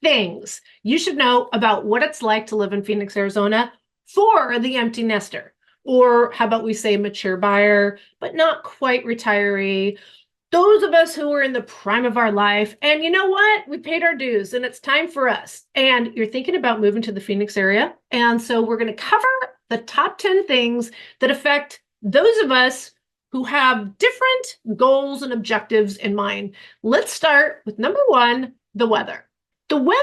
things you should know about what it's like to live in Phoenix, Arizona for the empty nester. Or how about we say mature buyer, but not quite retiree. Those of us who are in the prime of our life, and you know what? We paid our dues and it's time for us. And you're thinking about moving to the Phoenix area. And so we're going to cover the top 10 things that affect those of us who have different goals and objectives in mind. Let's start with number one, the weather. The weather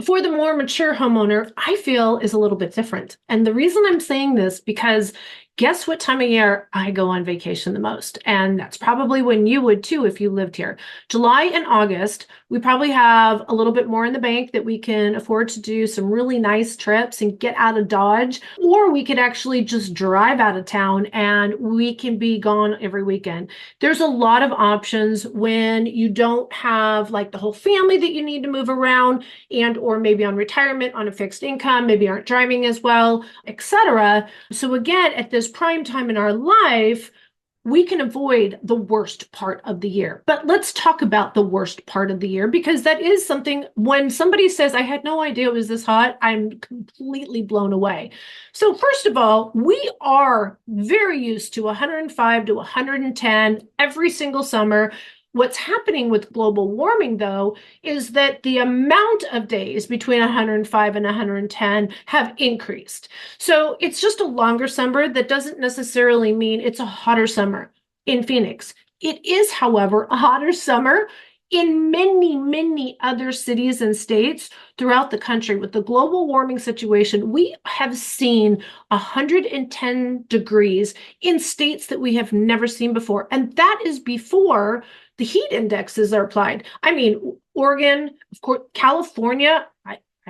for the more mature homeowner, I feel, is a little bit different. And the reason I'm saying this, because guess what time of year I go on vacation the most? And that's probably when you would too if you lived here. July and August, we probably have a little bit more in the bank that we can afford to do some really nice trips and get out of Dodge, or we could actually just drive out of town and we can be gone every weekend. There's a lot of options when you don't have like the whole family that you need to move around, and or maybe on retirement, on a fixed income, maybe aren't driving as well, etc. So again, at this prime time in our life, we can avoid the worst part of the year. But let's talk about the worst part of the year, because that is something when somebody says, I had no idea it was this hot, I'm completely blown away. So first of all, we are very used to 105 to 110 every single summer. What's happening with global warming, though, is that the amount of days between 105 and 110 have increased. So it's just a longer summer. That doesn't necessarily mean it's a hotter summer in Phoenix. It is, however, a hotter summer in many, many other cities and states throughout the country. With the global warming situation, we have seen 110 degrees in states that we have never seen before. And that is before the heat indexes are applied. I mean, Oregon, of course, California,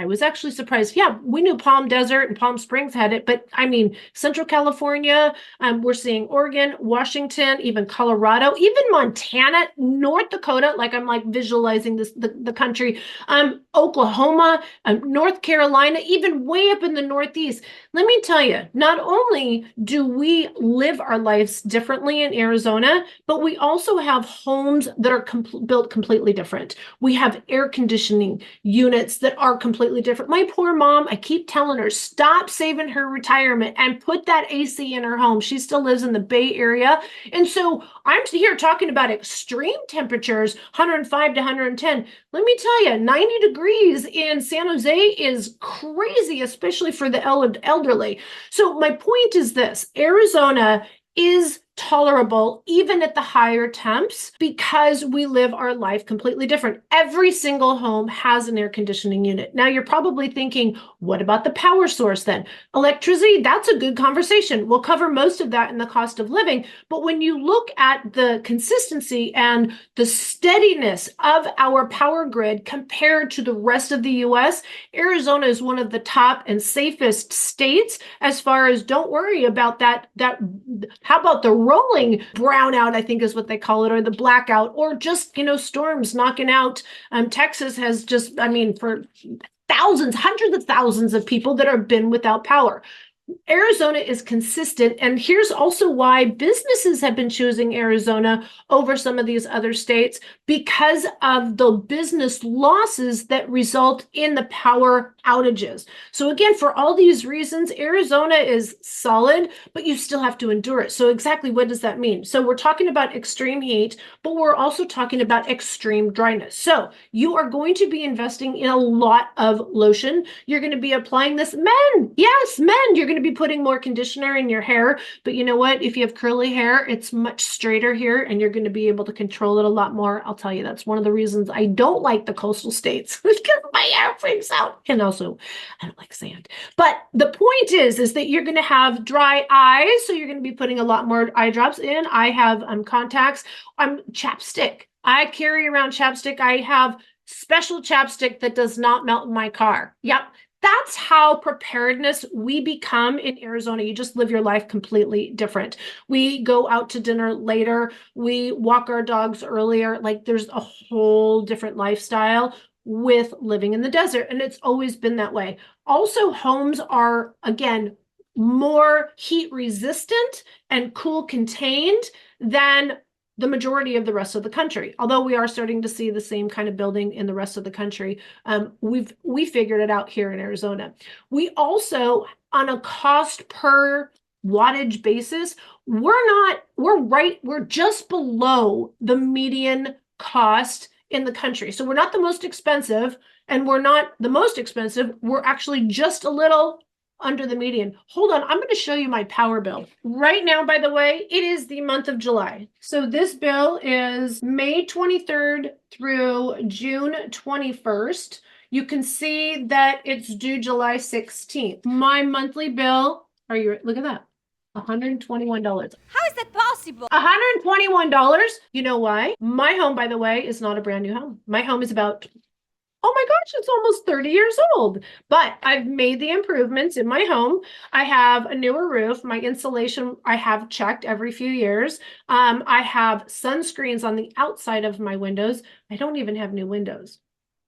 I was actually surprised. Yeah, we knew Palm Desert and Palm Springs had it, but I mean, Central California, we're seeing Oregon, Washington, even Colorado, even Montana, North Dakota, like I'm like visualizing this, the country, Oklahoma, North Carolina, even way up in the Northeast. Let me tell you, not only do we live our lives differently in Arizona, but we also have homes that are built completely different. We have air conditioning units that are completely different. My poor mom, I keep telling her, stop saving her retirement and put that AC in her home. She still lives in the Bay Area. And so I'm here talking about extreme temperatures, 105 to 110. Let me tell you, 90 degrees in San Jose is crazy, especially for the elderly. So my point is this: Arizona is tolerable even at the higher temps because we live our life completely different. Every single home has an air conditioning unit. Now you're probably thinking, what about the power source then? Electricity, that's a good conversation. We'll cover most of that in the cost of living. But when you look at the consistency and the steadiness of our power grid compared to the rest of the US, Arizona is one of the top and safest states as far as don't worry about that. How about the rolling brownout, I think is what they call it, or the blackout, or just, storms knocking out. Texas has just, for thousands, hundreds of thousands of people that have been without power. Arizona is consistent, and here's also why businesses have been choosing Arizona over some of these other states, because of the business losses that result in the power outages. So again, for all these reasons, Arizona is solid, but you still have to endure it. So exactly what does that mean? So we're talking about extreme heat, but we're also talking about extreme dryness. So you are going to be investing in a lot of lotion. You're going to be applying this. Men, yes, men, you're going to be putting more conditioner in your hair, but you know what? If you have curly hair, it's much straighter here and you're going to be able to control it a lot more. I'll tell you, that's one of the reasons I don't like the coastal states because my hair freaks out. And also, I don't like sand. But the point is that you're going to have dry eyes, so you're going to be putting a lot more eye drops in. I have contacts. Chapstick. I carry around chapstick. I have special chapstick that does not melt in my car. Yep. That's how preparedness we become in Arizona. You just live your life completely different. We go out to dinner later. We walk our dogs earlier. Like there's a whole different lifestyle with living in the desert. And it's always been that way. Also, homes are, again, more heat resistant and cool contained than the majority of the rest of the country. Although we are starting to see the same kind of building in the rest of the country, we figured it out here in Arizona. We also, on a cost per wattage basis, we're just below the median cost in the country. So we're not the most expensive and we're not the most expensive. We're actually just a little under the median. Hold on, I'm going to show you my power bill. Right now, by the way, it is the month of July. So this bill is May 23rd through June 21st. You can see that it's due July 16th. My monthly bill, look at that, $121. How is that possible? $121. You know why? My home, by the way, is not a brand new home. My home is about, oh my gosh, it's almost 30 years old. But I've made the improvements in my home. I have a newer roof. My insulation, I have checked every few years. I have sunscreens on the outside of my windows. I don't even have new windows.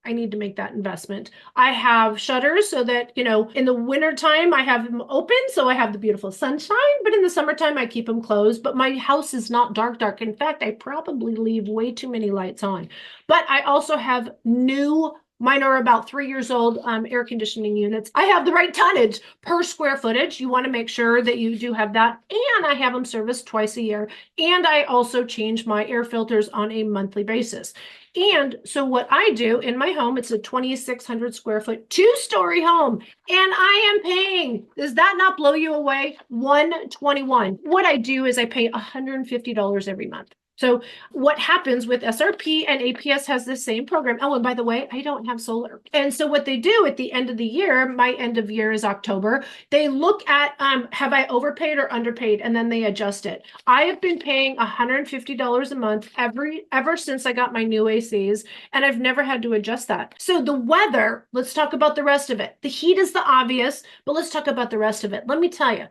I need to make that investment. I have shutters so that, in the wintertime, I have them open, so I have the beautiful sunshine, but in the summertime, I keep them closed. But my house is not dark. In fact, I probably leave way too many lights on. But I also have new, mine are about 3 years old, air conditioning units. I have the right tonnage per square footage. You want to make sure that you do have that. And I have them serviced twice a year. And I also change my air filters on a monthly basis. And so what I do in my home, it's a 2,600 square foot, 2-story home, and I am paying, does that not blow you away? $121. What I do is I pay $150 every month. So what happens with SRP, and APS has the same program. Oh, and by the way, I don't have solar. And so what they do at the end of the year, my end of year is October, they look at, have I overpaid or underpaid? And then they adjust it. I have been paying $150 a month ever since I got my new ACs, and I've never had to adjust that. So the weather, let's talk about the rest of it. The heat is the obvious, but let's talk about the rest of it. Let me tell you,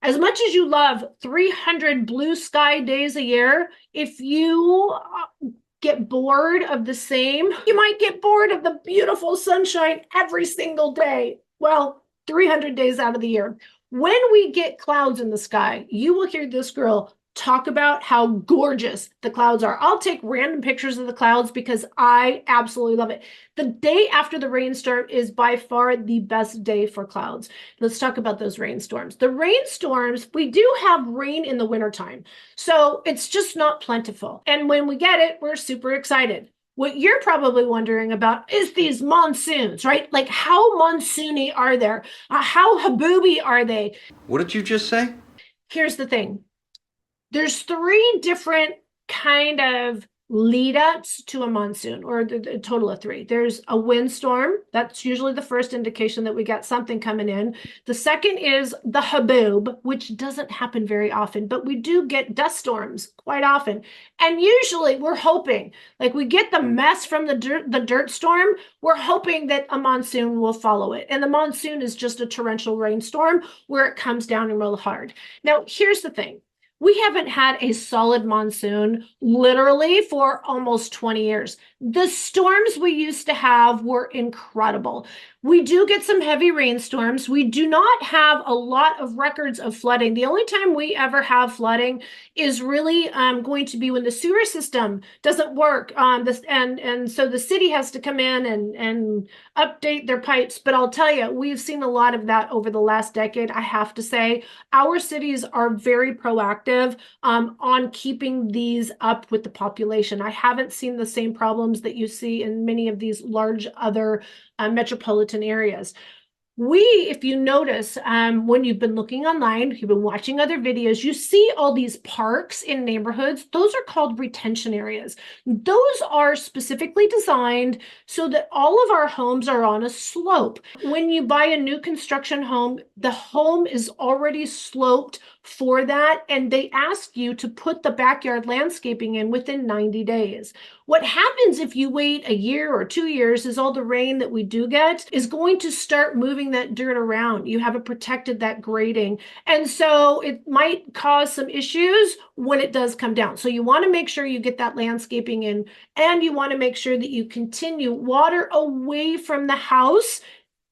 as much as you love 300 blue sky days a year, if you get bored of the same, you might get bored of the beautiful sunshine every single day. Well, 300 days out of the year. When we get clouds in the sky, you will hear this girl talk about how gorgeous the clouds are. I'll take random pictures of the clouds because I absolutely love it. The day after the rainstorm is by far the best day for clouds. Let's talk about those rainstorms. The rainstorms, we do have rain in the wintertime, so it's just not plentiful. And when we get it, we're super excited. What you're probably wondering about is these monsoons, right? Like, how monsoony are they? How habooby are they? What did you just say? Here's the thing. There's 3 different kind of lead ups to a monsoon, or a total of 3. There's a windstorm. That's usually the first indication that we got something coming in. The second is the haboob, which doesn't happen very often, but we do get dust storms quite often. And usually we're hoping, like, we get the mess from the dirt storm, we're hoping that a monsoon will follow it. And the monsoon is just a torrential rainstorm where it comes down real hard. Now, here's the thing. We haven't had a solid monsoon literally for almost 20 years. The storms we used to have were incredible. We do get some heavy rainstorms. We do not have a lot of records of flooding. The only time we ever have flooding is really going to be when the sewer system doesn't work. And so the city has to come in and update their pipes. But I'll tell you, we've seen a lot of that over the last decade. I have to say, our cities are very proactive on keeping these up with the population. I haven't seen the same problems that you see in many of these large other metropolitan areas. If you notice, when you've been looking online, you've been watching other videos, you see all these parks in neighborhoods. Those are called retention areas. Those are specifically designed so that all of our homes are on a slope. When you buy a new construction home, the home is already sloped for that, and they ask you to put the backyard landscaping in within 90 days. What happens if you wait a year or 2 years is all the rain that we do get is going to start moving that dirt around. You haven't protected that grading. And so it might cause some issues when it does come down. So you want to make sure you get that landscaping in, and you want to make sure that you continue water away from the house,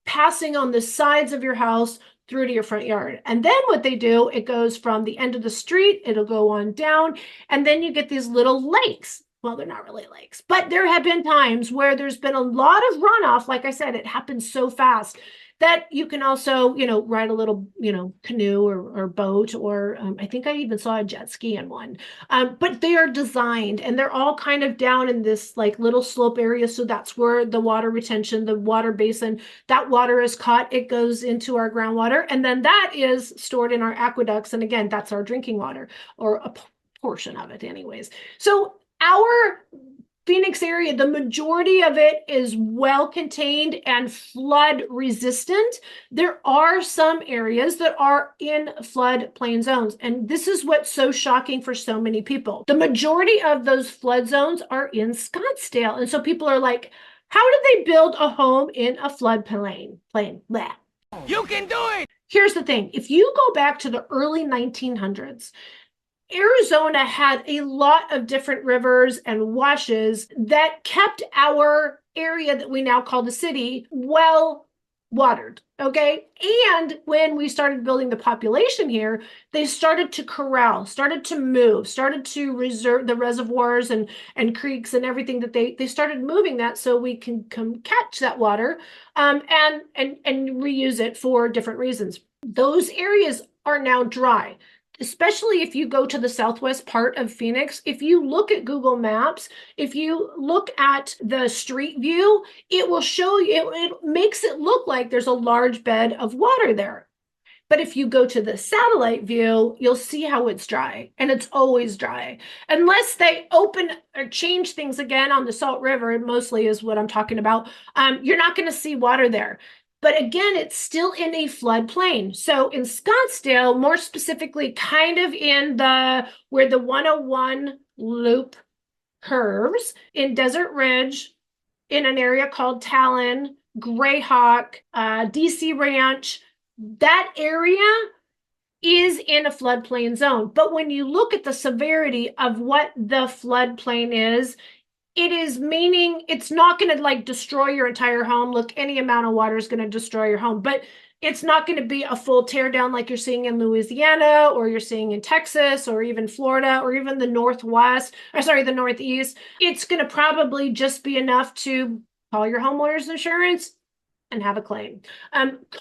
passing on the sides of your house, through to your front yard. And then what they do, it goes from the end of the street, it'll go on down, and then you get these little lakes. Well, they're not really lakes, but there have been times where there's been a lot of runoff. Like I said, it happens so fast that you can also, ride a little, canoe or boat, or I think I even saw a jet ski in one. But they are designed and they're all kind of down in this like little slope area. So that's where the water retention, the water basin, that water is caught, it goes into our groundwater, and then that is stored in our aqueducts. And again, that's our drinking water, or a portion of it anyways. So our Phoenix area, the majority of it is well contained and flood resistant. There are some areas that are in floodplain zones, and this is what's so shocking for so many people. The majority of those flood zones are in Scottsdale, and so people are like, how did they build a home in a floodplain? Blah. You can do it! Here's the thing. If you go back to the early 1900s, Arizona had a lot of different rivers and washes that kept our area that we now call the city well watered. Okay. And when we started building the population here, they started to corral, started to move, started to reserve the reservoirs and creeks and everything that they started moving that so we can come catch that water and reuse it for different reasons. Those areas are now dry. Especially if you go to the southwest part of Phoenix, if you look at Google Maps, if you look at the street view, it will show you, it makes it look like there's a large bed of water there. But if you go to the satellite view, you'll see how it's dry, and it's always dry. Unless they open or change things again on the Salt River, mostly is what I'm talking about, you're not going to see water there. But again, it's still in a floodplain. So in Scottsdale, more specifically, kind of in where the 101 loop curves, in Desert Ridge, in an area called Talon, Grayhawk, DC Ranch, that area is in a floodplain zone. But when you look at the severity of what the floodplain is, it is meaning it's not going to like destroy your entire home. Look, any amount of water is going to destroy your home, but it's not going to be a full tear down like you're seeing in Louisiana, or you're seeing in Texas, or even Florida, or even the Northwest, or sorry, the Northeast. It's going to probably just be enough to call your homeowner's insurance and have a claim.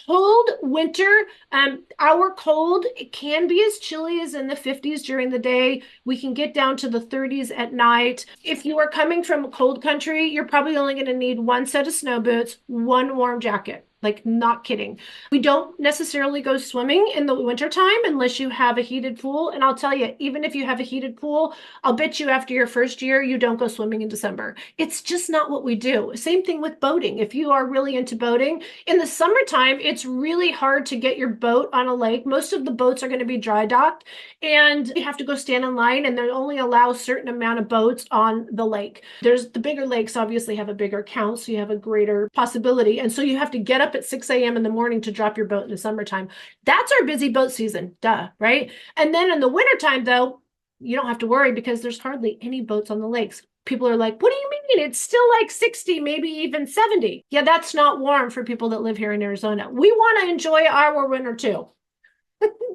Cold winter, our cold, it can be as chilly as in the 50s during the day. We can get down to the 30s at night. If you are coming from a cold country, you're probably only going to need one set of snow boots, one warm jacket. Like, not kidding. We don't necessarily go swimming in the wintertime unless you have a heated pool. And I'll tell you, even if you have a heated pool, I'll bet you after your first year, you don't go swimming in December. It's just not what we do. Same thing with boating. If you are really into boating, in the summertime, it's really hard to get your boat on a lake. Most of the boats are going to be dry docked, and you have to go stand in line, and they only allow a certain amount of boats on the lake. There's the bigger lakes obviously have a bigger count, so you have a greater possibility. And so you have to get up at 6 a.m. in the morning to drop your boat in the summertime. That's our busy boat season, duh, right? And then in the wintertime, though, you don't have to worry because there's hardly any boats on the lakes. People are like, what do you mean? It's still like 60, maybe even 70. Yeah, that's not warm for people that live here in Arizona. We want to enjoy our winter too.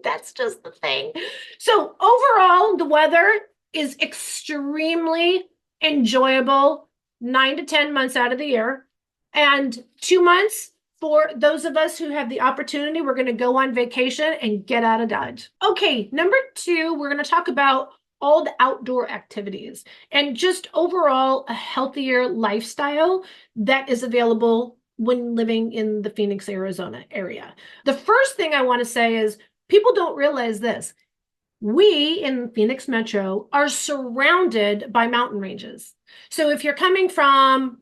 That's just the thing. So overall, the weather is extremely enjoyable 9 to 10 months out of the year. And 2 months, for those of us who have the opportunity, we're going to go on vacation and get out of Dodge. Okay, number 2, we're going to talk about all the outdoor activities and just overall a healthier lifestyle that is available when living in the Phoenix, Arizona area. The first thing I want to say is people don't realize this. We in Phoenix Metro are surrounded by mountain ranges. So if you're coming from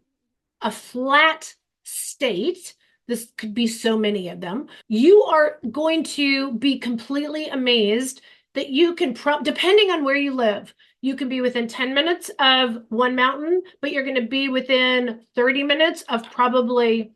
a flat state, this could be so many of them, you are going to be completely amazed that you can, depending on where you live, you can be within 10 minutes of one mountain, but you're going to be within 30 minutes of probably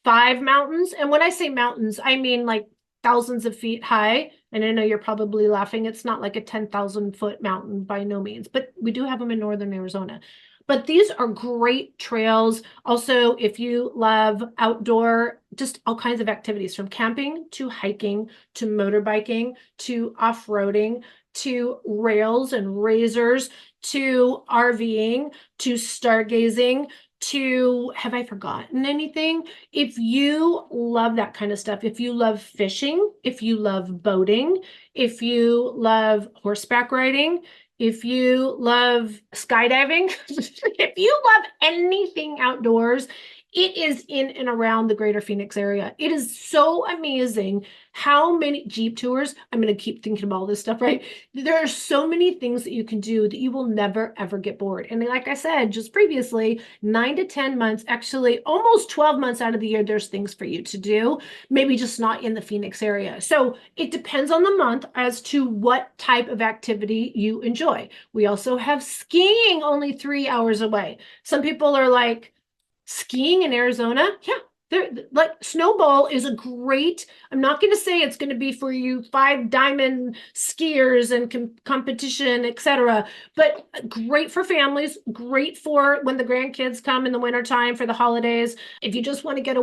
5 mountains. And when I say mountains, I mean like thousands of feet high. And I know you're probably laughing. It's not like a 10,000 foot mountain by no means, but we do have them in northern Arizona. But these are great trails. Also, if you love outdoor, just all kinds of activities from camping to hiking to motorbiking to off-roading to rails and razors to RVing to stargazing to, have I forgotten anything? If you love that kind of stuff, if you love fishing, if you love boating, if you love horseback riding, if you love skydiving, if you love anything outdoors, it is in and around the greater Phoenix area. It is so amazing how many Jeep tours. I'm going to keep thinking about all this stuff, right? There are so many things that you can do that you will never, ever get bored. And like I said, just previously, 9 to 10 months, actually almost 12 months out of the year, there's things for you to do, maybe just not in the Phoenix area. So it depends on the month as to what type of activity you enjoy. We also have skiing only 3 hours away. Some people are like, skiing in Arizona? Yeah, they're like snowball is a great, I'm not going to say it's going to be for you five diamond skiers and competition, etc., but great for families, great for when the grandkids come in the wintertime for the holidays. If you just want to get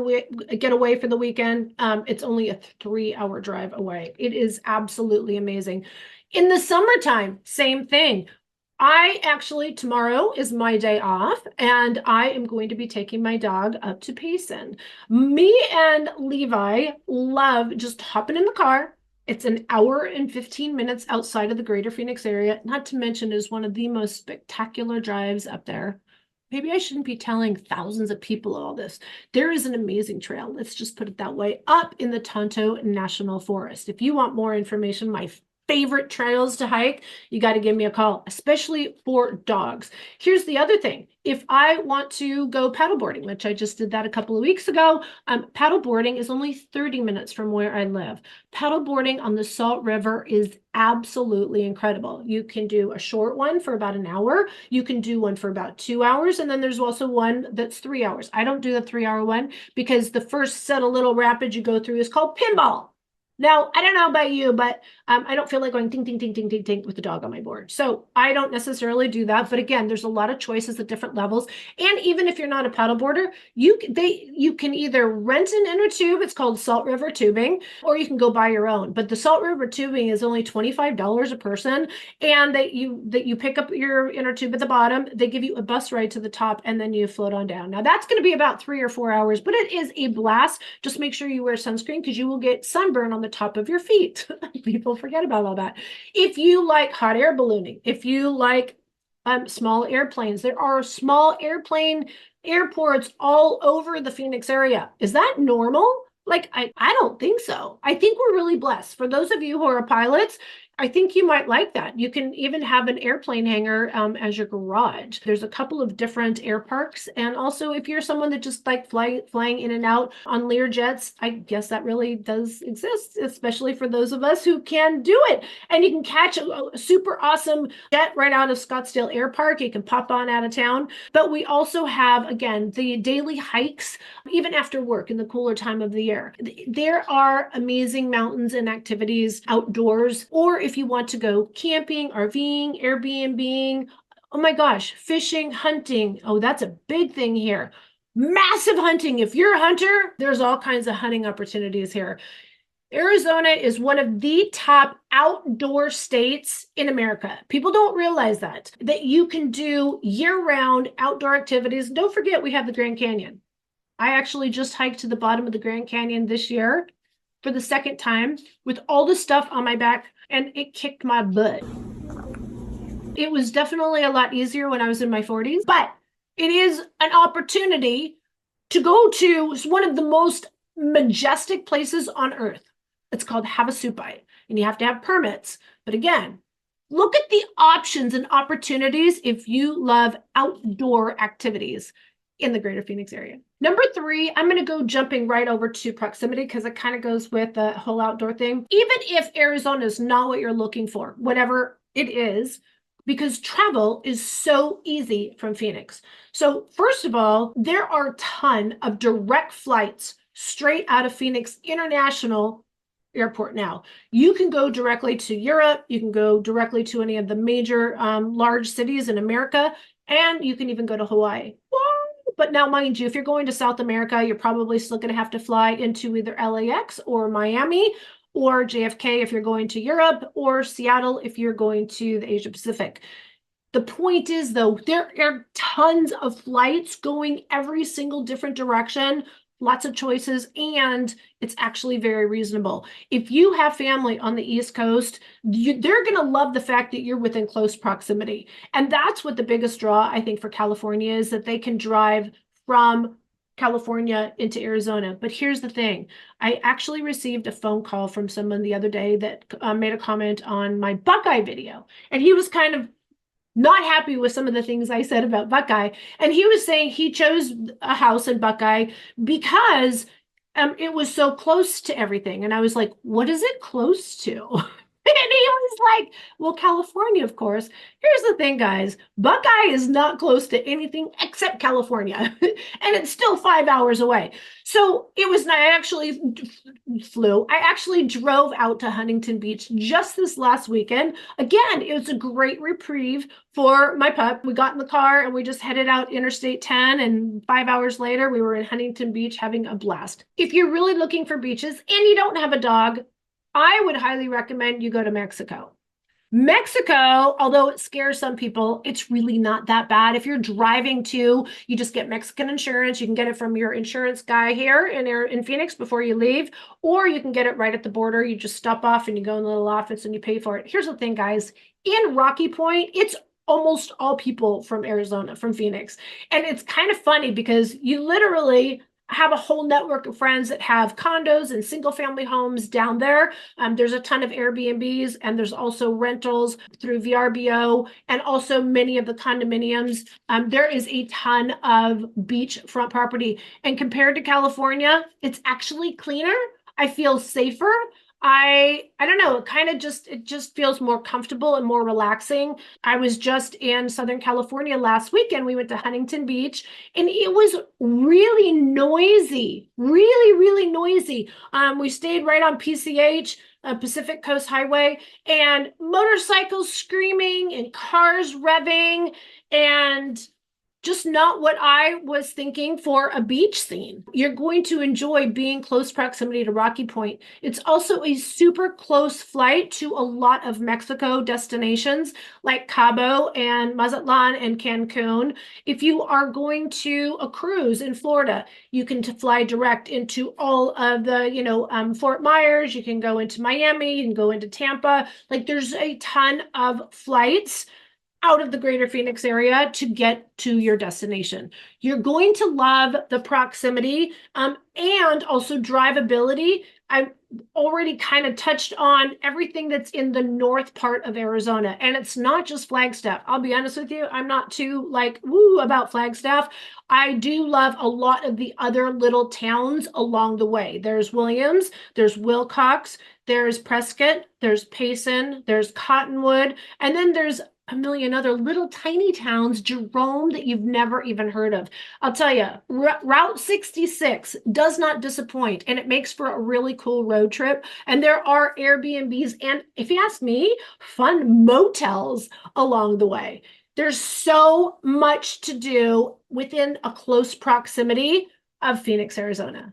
away for the weekend, it's only a 3 hour drive away. It is absolutely amazing. In the summertime, same thing. I actually, tomorrow is my day off, and I am going to be taking my dog up to Payson. Me and Levi love just hopping in the car. It's an hour and 15 minutes outside of the greater Phoenix area, not to mention is one of the most spectacular drives up there. Maybe I shouldn't be telling thousands of people all this. There is an amazing trail, let's just put it that way, up in the Tonto National Forest. If you want more information, my favorite trails to hike, you got to give me a call, especially for dogs. Here's the other thing. If I want to go paddleboarding, which I just did that a couple of weeks ago, paddleboarding is only 30 minutes from where I live. Paddleboarding on the Salt River is absolutely incredible. You can do a short one for about an hour. You can do one for about 2 hours. And then there's also one that's 3 hours. I don't do the 3 hour one because the first set of little rapids you go through is called pinball. Now, I don't know about you, but I don't feel like going ting, ting, ting, ting, ting, ting with the dog on my board. So I don't necessarily do that. But again, there's a lot of choices at different levels. And even if you're not a paddleboarder, you can either rent an inner tube, it's called Salt River tubing, or you can go buy your own. But the Salt River tubing is only $25 a person. And you pick up your inner tube at the bottom, they give you a bus ride to the top, and then you float on down. Now that's going to be about 3 or 4 hours, but it is a blast. Just make sure you wear sunscreen because you will get sunburn on the top of your feet. People forget about all that. If you like hot air ballooning, if you like small airplanes, there are small airplane airports all over the Phoenix area. Is that normal? Like, I don't think so. I think we're really blessed. For those of you who are pilots, I think you might like that. You can even have an airplane hangar as your garage. There's a couple of different air parks. And also, if you're someone that just like flying in and out on Lear jets, I guess that really does exist, especially for those of us who can do it. And you can catch a super awesome jet right out of Scottsdale Air Park. You can pop on out of town. But we also have, again, the daily hikes, even after work in the cooler time of the year. There are amazing mountains and activities outdoors, or if you want to go camping, RVing, Airbnb, oh my gosh, fishing, hunting. Oh, that's a big thing here. Massive hunting. If you're a hunter, there's all kinds of hunting opportunities here. Arizona is one of the top outdoor states in America. People don't realize that you can do year-round outdoor activities. Don't forget, we have the Grand Canyon. I actually just hiked to the bottom of the Grand Canyon this year for the second time with all the stuff on my back, and it kicked my butt. It was definitely a lot easier when I was in my 40s, but it is an opportunity to go to one of the most majestic places on earth. It's called Havasupai, and you have to have permits. But again, look at the options and opportunities if you love outdoor activities in the greater Phoenix area. Number 3, I'm going to go jumping right over to proximity because it kind of goes with the whole outdoor thing. Even if Arizona is not what you're looking for, whatever it is, because travel is so easy from Phoenix. So first of all, there are a ton of direct flights straight out of Phoenix International Airport now. You can go directly to Europe. You can go directly to any of the major large cities in America. And you can even go to Hawaii. But now, mind you, if you're going to South America, you're probably still going to have to fly into either LAX or Miami or JFK if you're going to Europe, or Seattle if you're going to the Asia Pacific. The point is, though, there are tons of flights going every single different direction, lots of choices, and it's actually very reasonable. If you have family on the East Coast, they're going to love the fact that you're within close proximity. And that's what the biggest draw, I think, for California is, that they can drive from California into Arizona. But here's the thing. I actually received a phone call from someone the other day that made a comment on my Buckeye video. And he was kind of not happy with some of the things I said about Buckeye. And he was saying he chose a house in Buckeye because it was so close to everything. And I was like, what is it close to? And he was like, well, California, of course. Here's the thing, guys. Buckeye is not close to anything except California. And it's still 5 hours away. So it was not, I actually flew. I actually drove out to Huntington Beach just this last weekend. Again, it was a great reprieve for my pup. We got in the car and we just headed out Interstate 10. And 5 hours later, we were in Huntington Beach having a blast. If you're really looking for beaches and you don't have a dog, I would highly recommend you go to Mexico. Mexico, although it scares some people, it's really not that bad. If you're driving to, you just get Mexican insurance. You can get it from your insurance guy here in Phoenix before you leave, or you can get it right at the border. You just stop off and you go in the little office and you pay for it. Here's the thing, guys. In Rocky Point, it's almost all people from Arizona, from Phoenix. And it's kind of funny because you literally have a whole network of friends that have condos and single family homes down there. There's a ton of Airbnbs, and there's also rentals through VRBO, and also many of the condominiums. There is a ton of beachfront property. And compared to California, it's actually cleaner. I feel safer. I don't know, it just feels more comfortable and more relaxing. I was just in Southern California last weekend. We went to Huntington Beach and it was really noisy, really, really noisy. We stayed right on PCH, Pacific Coast Highway, and motorcycles screaming and cars revving, and just not what I was thinking for a beach scene. You're going to enjoy being close proximity to Rocky Point. It's also a super close flight to a lot of Mexico destinations like Cabo and Mazatlan and Cancun. If you are going to a cruise in Florida, you can fly direct into all of the, Fort Myers. You can go into Miami, you can go into Tampa. Like, there's a ton of flights out of the greater Phoenix area to get to your destination. You're going to love the proximity and also drivability. I already kind of touched on everything that's in the north part of Arizona, and it's not just Flagstaff. I'll be honest with you, I'm not too woo about Flagstaff. I do love a lot of the other little towns along the way. There's Williams, there's Wilcox, there's Prescott, there's Payson, there's Cottonwood, and then there's a million other little tiny towns, Jerome, that you've never even heard of. I'll tell you, Route 66 does not disappoint, and it makes for a really cool road trip. And there are Airbnbs and, if you ask me, fun motels along the way. There's so much to do within a close proximity of Phoenix, Arizona.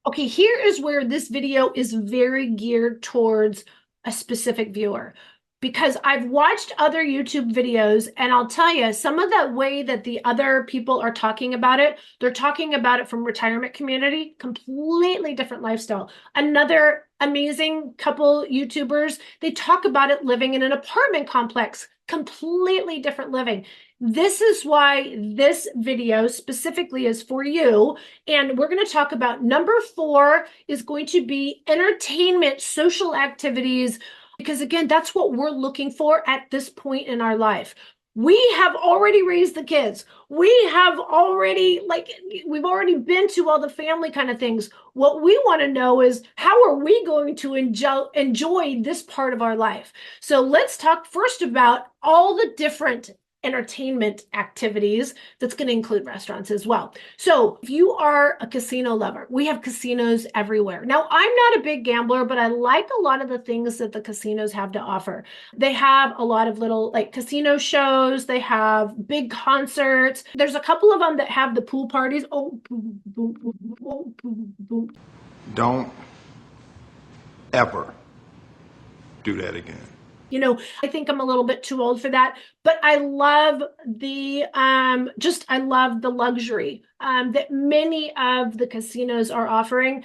Okay, here is where this video is very geared towards a specific viewer, because I've watched other YouTube videos, and I'll tell you, some of the way that the other people are talking about it, they're talking about it from retirement community, completely different lifestyle. Another amazing couple YouTubers, they talk about it living in an apartment complex, completely different living. This is why this video specifically is for you. And we're going to talk about number 4 is going to be entertainment, social activities, because again, that's what we're looking for at this point in our life. We have already raised the kids. We have already, we've already been to all the family kind of things. What we want to know is, how are we going to enjoy this part of our life? So let's talk first about all the different entertainment activities that's going to include restaurants as well. So if you are a casino lover, we have casinos everywhere. Now, I'm not a big gambler, but I like a lot of the things that the casinos have to offer. They have a lot of little like casino shows, they have big concerts. There's a couple of them that have the pool parties. Oh, boom, boom, boom, boom, boom, boom. Don't ever do that again. I think I'm a little bit too old for that, but I love I love the luxury that many of the casinos are offering.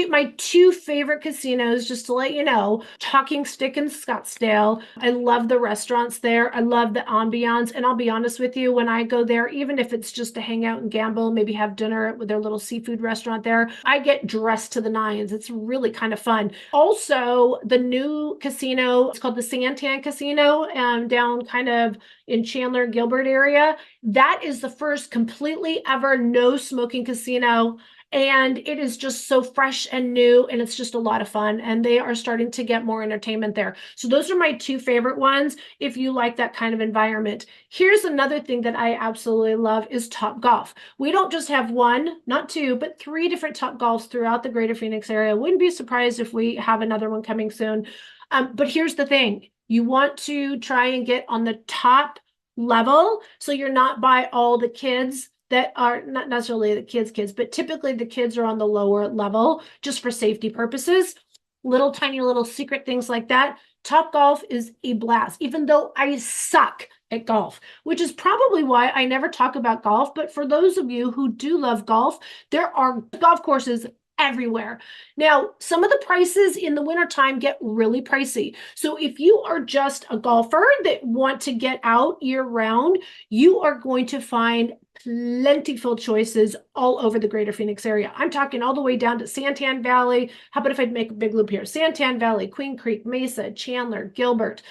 My two favorite casinos, just to let you know, Talking Stick in Scottsdale. I love the restaurants there. I love the ambiance. And I'll be honest with you, when I go there, even if it's just to hang out and gamble, maybe have dinner with their little seafood restaurant there, I get dressed to the nines. It's really kind of fun. Also, the new casino, it's called the Santan Casino, down kind of in Chandler, Gilbert area. That is the first completely ever no smoking casino. And it is just so fresh and new, and it's just a lot of fun. And they are starting to get more entertainment there. So those are my two favorite ones if you like that kind of environment. Here's another thing that I absolutely love is Top Golf. We don't just have one, not two, but three different Top Golfs throughout the greater Phoenix area. Wouldn't be surprised if we have another one coming soon. But here's the thing. You want to try and get on the top level so you're not by all the kids that are not necessarily the kids, but typically the kids are on the lower level just for safety purposes. Little tiny little secret things like that. Top Golf is a blast, even though I suck at golf, which is probably why I never talk about golf. But for those of you who do love golf, there are golf courses everywhere. Now, some of the prices in the wintertime get really pricey. So if you are just a golfer that want to get out year round, you are going to find plentiful choices all over the greater Phoenix area. I'm talking all the way down to Santan Valley. How about if I make a big loop here? Santan Valley, Queen Creek, Mesa, Chandler, Gilbert.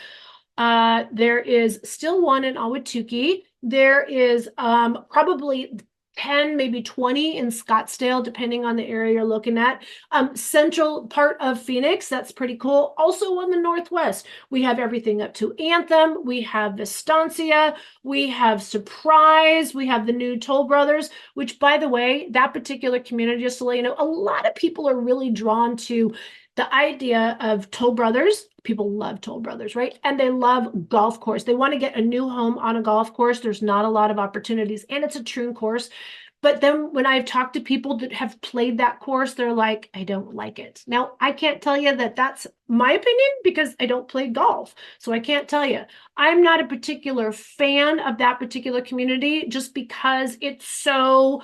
There is still one in Ahwatukee. There is probably 10, maybe 20 in Scottsdale, depending on the area you're looking at. Central part of Phoenix, that's pretty cool. Also on the Northwest, we have everything up to Anthem. We have Vistancia. We have Surprise. We have the new Toll Brothers, which, by the way, that particular community, just to let you know, a lot of people are really drawn to the idea of Toll Brothers. People love Toll Brothers, right? And they love golf course. They want to get a new home on a golf course. There's not a lot of opportunities, and it's a troon course. But then when I've talked to people that have played that course, they're like, I don't like it. Now, I can't tell you that that's my opinion because I don't play golf. So I can't tell you. I'm not a particular fan of that particular community just because it's so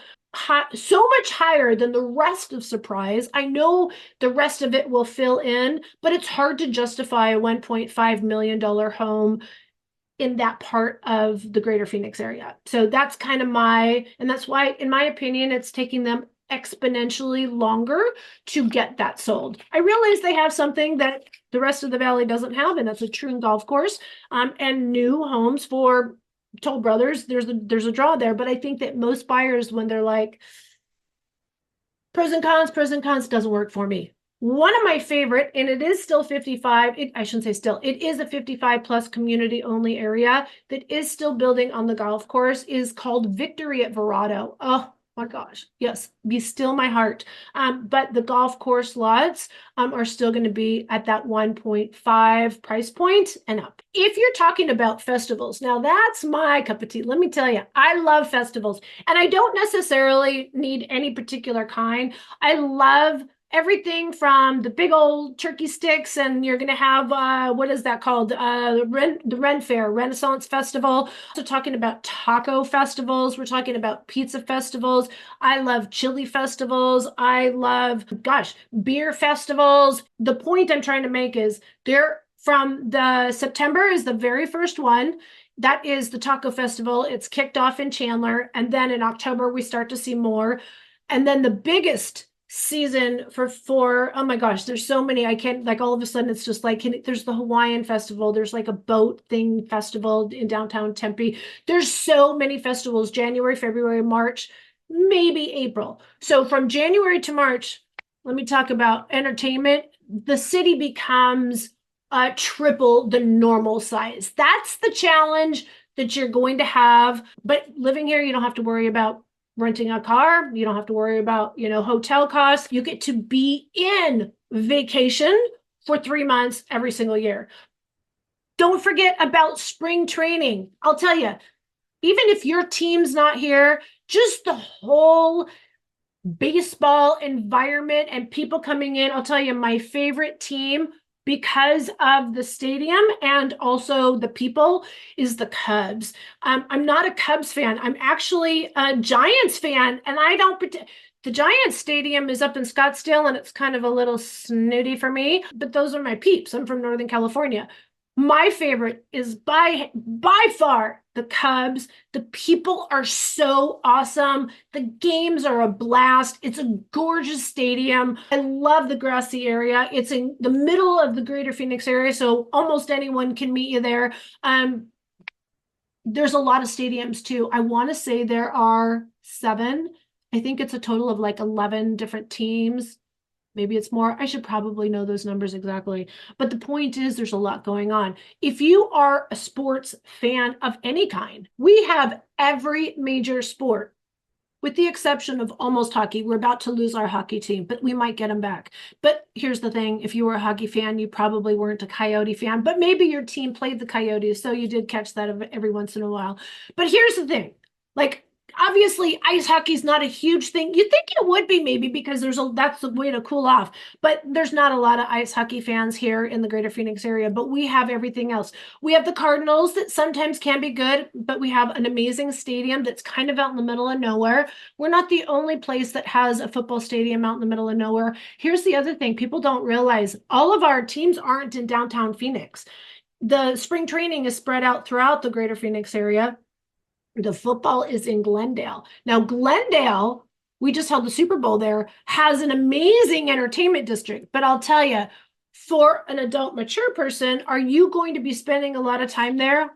much higher than the rest of Surprise. I know the rest of it will fill in, but it's hard to justify a $1.5 million home in that part of the greater Phoenix area. So that's kind of and that's why, in my opinion, it's taking them exponentially longer to get that sold. I realize they have something that the rest of the valley doesn't have, and that's a true golf course and new homes for Toll Brothers. There's a draw there, but I think that most buyers, when they're like pros and cons, doesn't work for me. One of my favorite, and it is still 55, I shouldn't say still, it is a 55 plus community only area that is still building on the golf course, is called Victory at Verado. Oh my gosh, yes, be still my heart. But the golf course lots are still going to be at that 1.5 price point and up. If you're talking about festivals, now that's my cup of tea. Let me tell you, I love festivals, and I don't necessarily need any particular kind. I love everything from the big old turkey sticks, and you're going to have, what is that called? The Ren Fair, Renaissance Festival. So talking about taco festivals. We're talking about pizza festivals. I love chili festivals. I love, beer festivals. The point I'm trying to make is from the September is the very first one. That is the taco festival. It's kicked off in Chandler. And then in October, we start to see more. And then the biggest season for oh my gosh, there's so many. I can't, like, all of a sudden it's just like, there's the Hawaiian festival, there's like a boat thing festival in downtown Tempe. There's so many festivals: January, February, March, maybe April. So from January to March, let me talk about entertainment. The city becomes triple the normal size. That's the challenge that you're going to have. But living here, you don't have to worry about renting a car. You don't have to worry about, hotel costs. You get to be in vacation for 3 months every single year. Don't forget about spring training. I'll tell you, even if your team's not here, just the whole baseball environment and people coming in. I'll tell you, my favorite team, because of the stadium and also the people, is the Cubs. I'm not a Cubs fan. I'm actually a Giants fan, and I don't pretend. The Giants stadium is up in Scottsdale, and it's kind of a little snooty for me, but those are my peeps. I'm from Northern California. My favorite is by far the Cubs. The people are so awesome. The games are a blast. It's a gorgeous stadium. I love the grassy area. It's in the middle of the greater Phoenix area, so almost anyone can meet you there. There's a lot of stadiums too. I want to say there are 7. I think it's a total of like 11 different teams. Maybe it's more. I should probably know those numbers exactly. But the point is, there's a lot going on. If you are a sports fan of any kind, we have every major sport, with the exception of almost hockey. We're about to lose our hockey team, but we might get them back. But here's the thing. If you were a hockey fan, you probably weren't a Coyote fan, but maybe your team played the Coyotes, so you did catch that every once in a while. But here's the thing. Like, obviously, ice hockey is not a huge thing. You think it would be, maybe, because that's the way to cool off. But there's not a lot of ice hockey fans here in the greater Phoenix area, but we have everything else. We have the Cardinals that sometimes can be good, but we have an amazing stadium that's kind of out in the middle of nowhere. We're not the only place that has a football stadium out in the middle of nowhere. Here's the other thing. People don't realize all of our teams aren't in downtown Phoenix. The spring training is spread out throughout the greater Phoenix area. The football is in Glendale. Now, Glendale, we just held the Super Bowl there, has an amazing entertainment district. But I'll tell you, for an adult, mature person, are you going to be spending a lot of time there?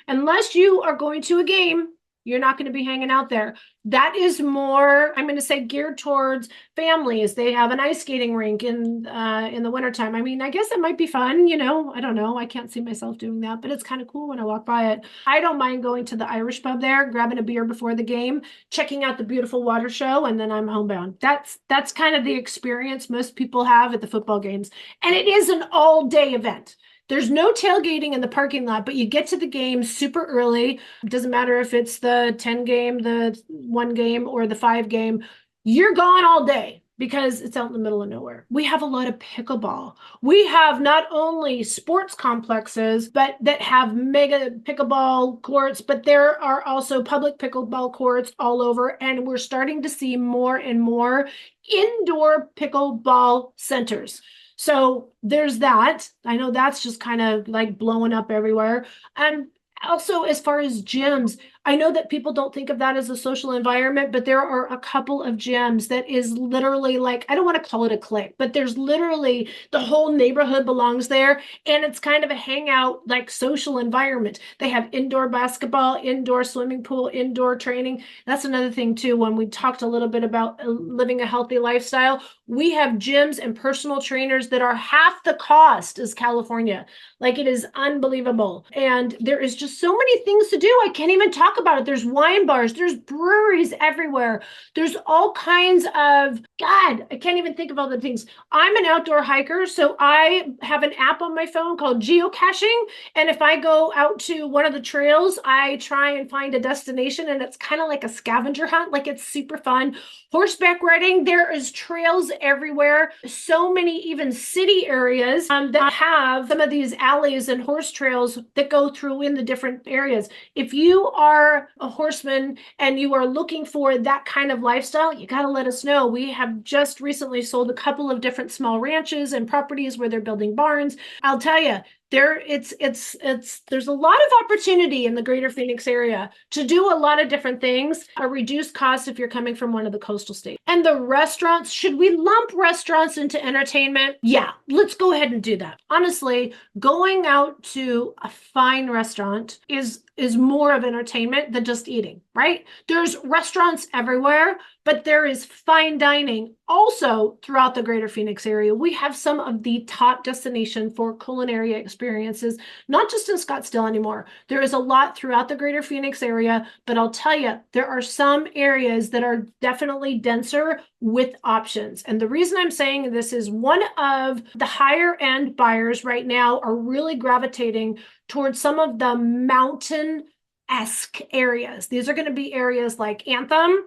Unless you are going to a game, you're not going to be hanging out there. That is more, I'm going to say, geared towards families. They have an ice skating rink in the wintertime. I mean, I guess it might be fun, I don't know. I can't see myself doing that, but it's kind of cool when I walk by it. I don't mind going to the Irish pub there, grabbing a beer before the game, checking out the beautiful water show, and then I'm homebound. That's kind of the experience most people have at the football games. And it is an all-day event. There's no tailgating in the parking lot, but you get to the game super early. It doesn't matter if it's the 10 game, the 1 game, or the 5 game. You're gone all day because it's out in the middle of nowhere. We have a lot of pickleball. We have not only sports complexes, but that have mega pickleball courts, but there are also public pickleball courts all over. And we're starting to see more and more indoor pickleball centers. So there's that. I know that's just kind of like blowing up everywhere. And also, as far as gyms, I know that people don't think of that as a social environment, but there are a couple of gyms that is literally like, I don't want to call it a clique, but there's literally the whole neighborhood belongs there. And it's kind of a hangout, like social environment. They have indoor basketball, indoor swimming pool, indoor training. That's another thing too. When we talked a little bit about living a healthy lifestyle, we have gyms and personal trainers that are half the cost as California. Like, it is unbelievable. And there is just so many things to do. I can't even talk about it. There's wine bars, there's breweries everywhere. There's all kinds of, God, I can't even think of all the things. I'm an outdoor hiker, so I have an app on my phone called geocaching. And if I go out to one of the trails, I try and find a destination, and it's kind of like a scavenger hunt. Like, it's super fun. Horseback riding, there is trails everywhere. So many even city areas that have some of these alleys and horse trails that go through in the different areas. If you are a horseman and you are looking for that kind of lifestyle, you got to let us know. We have just recently sold a couple of different small ranches and properties where they're building barns. I'll tell you, there's a lot of opportunity in the greater Phoenix area to do a lot of different things, a reduced cost if you're coming from one of the coastal states. And the restaurants, should we lump restaurants into entertainment? Yeah, let's go ahead and do that. Honestly, going out to a fine restaurant is more of entertainment than just eating, right? There's restaurants everywhere, but there is fine dining Also, throughout the greater Phoenix area, we have some of the top destination for culinary experiences, not just in Scottsdale anymore. There is a lot throughout the greater Phoenix area, but I'll tell you, there are some areas that are definitely denser with options. And the reason I'm saying this is one of the higher end buyers right now are really gravitating towards some of the mountain-esque areas. These are going to be areas like Anthem,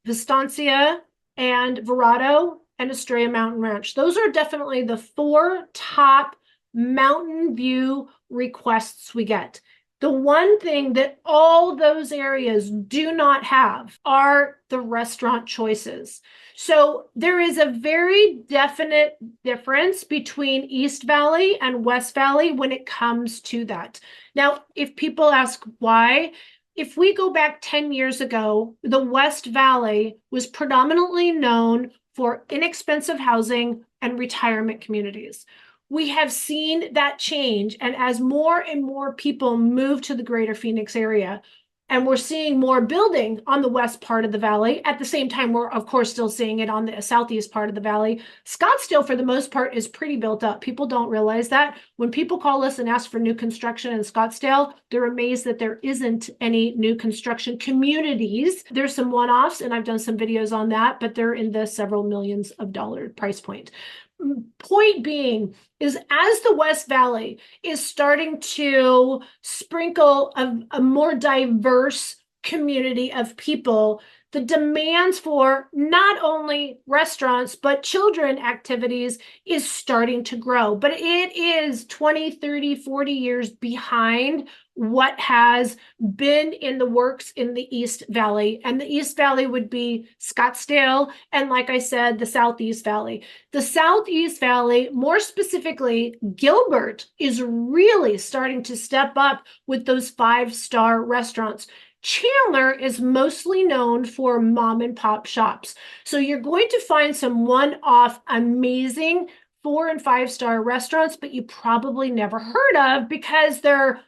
Vistancia, and Verado and Estrella Mountain Ranch. Those are definitely the 4 top mountain view requests we get. The one thing that all those areas do not have are the restaurant choices. So there is a very definite difference between East Valley and West Valley when it comes to that. Now, if people ask why, if we go back 10 years ago, the West Valley was predominantly known for inexpensive housing and retirement communities. We have seen that change. And as more and more people move to the greater Phoenix area, and we're seeing more building on the west part of the valley. At the same time, we're, of course, still seeing it on the southeast part of the valley. Scottsdale, for the most part, is pretty built up. People don't realize that. When people call us and ask for new construction in Scottsdale, they're amazed that there isn't any new construction communities. There's some one-offs, and I've done some videos on that, but they're in the several millions of dollar price point. Point being is as the West Valley is starting to sprinkle a more diverse community of people, the demands for not only restaurants, but children activities is starting to grow. But it is 20, 30, 40 years behind what has been in the works in the East Valley. And the East Valley would be Scottsdale, and like I said, the Southeast Valley. The Southeast Valley, more specifically, Gilbert is really starting to step up with those 5-star restaurants. Chandler is mostly known for mom and pop shops. So you're going to find some one-off amazing 4- and 5-star restaurants, but you probably never heard of because they're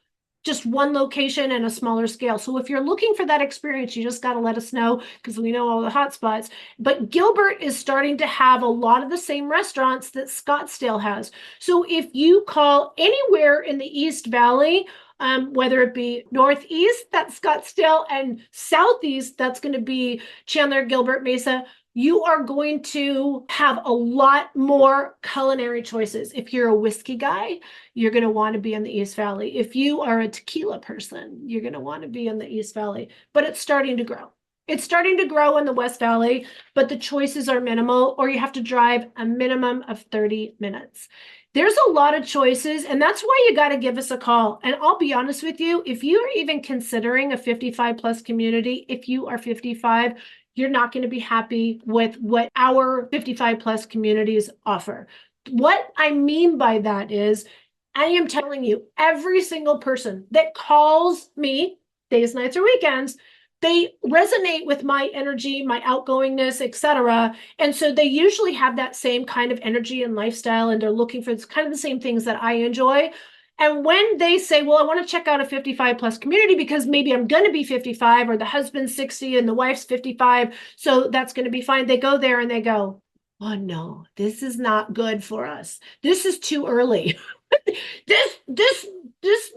just one location and a smaller scale. So if you're looking for that experience, you just got to let us know because we know all the hot spots. But Gilbert is starting to have a lot of the same restaurants that Scottsdale has. So if you call anywhere in the East Valley, whether it be Northeast, that's Scottsdale, and Southeast, that's going to be Chandler, Gilbert, Mesa, you are going to have a lot more culinary choices. If you're a whiskey guy, you're going to want to be in the East Valley. If you are a tequila person, you're going to want to be in the East Valley. But it's starting to grow. It's starting to grow in the West Valley, but the choices are minimal, or you have to drive a minimum of 30 minutes. There's a lot of choices, and that's why you got to give us a call. And I'll be honest with you, if you are even considering a 55 plus community, if you are 55, you're not going to be happy with what our 55 plus communities offer. What I mean by that is, I am telling you, every single person that calls me, days, nights, or weekends, they resonate with my energy, my outgoingness, etc. And so they usually have that same kind of energy and lifestyle, and they're looking for kind of the same things that I enjoy. And when they say, well, I want to check out a 55 plus community because maybe I'm going to be 55 or the husband's 60 and the wife's 55, so that's going to be fine. They go there and they go, oh no, this is not good for us. This is too early.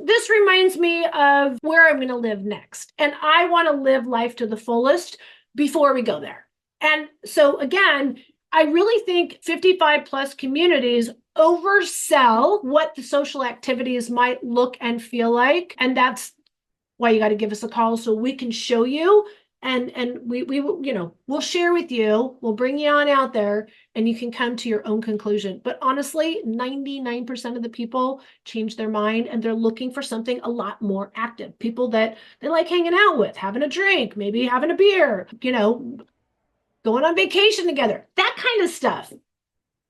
This reminds me of where I'm going to live next. And I want to live life to the fullest before we go there. And so again, I really think 55 plus communities oversell what the social activities might look and feel like. And that's why you got to give us a call so we can show you, and we we'll share with you, we'll bring you on out there and you can come to your own conclusion. But honestly, 99% of the people change their mind and they're looking for something a lot more active. People that they like hanging out with, having a drink, maybe having a beer, going on vacation together, that kind of stuff.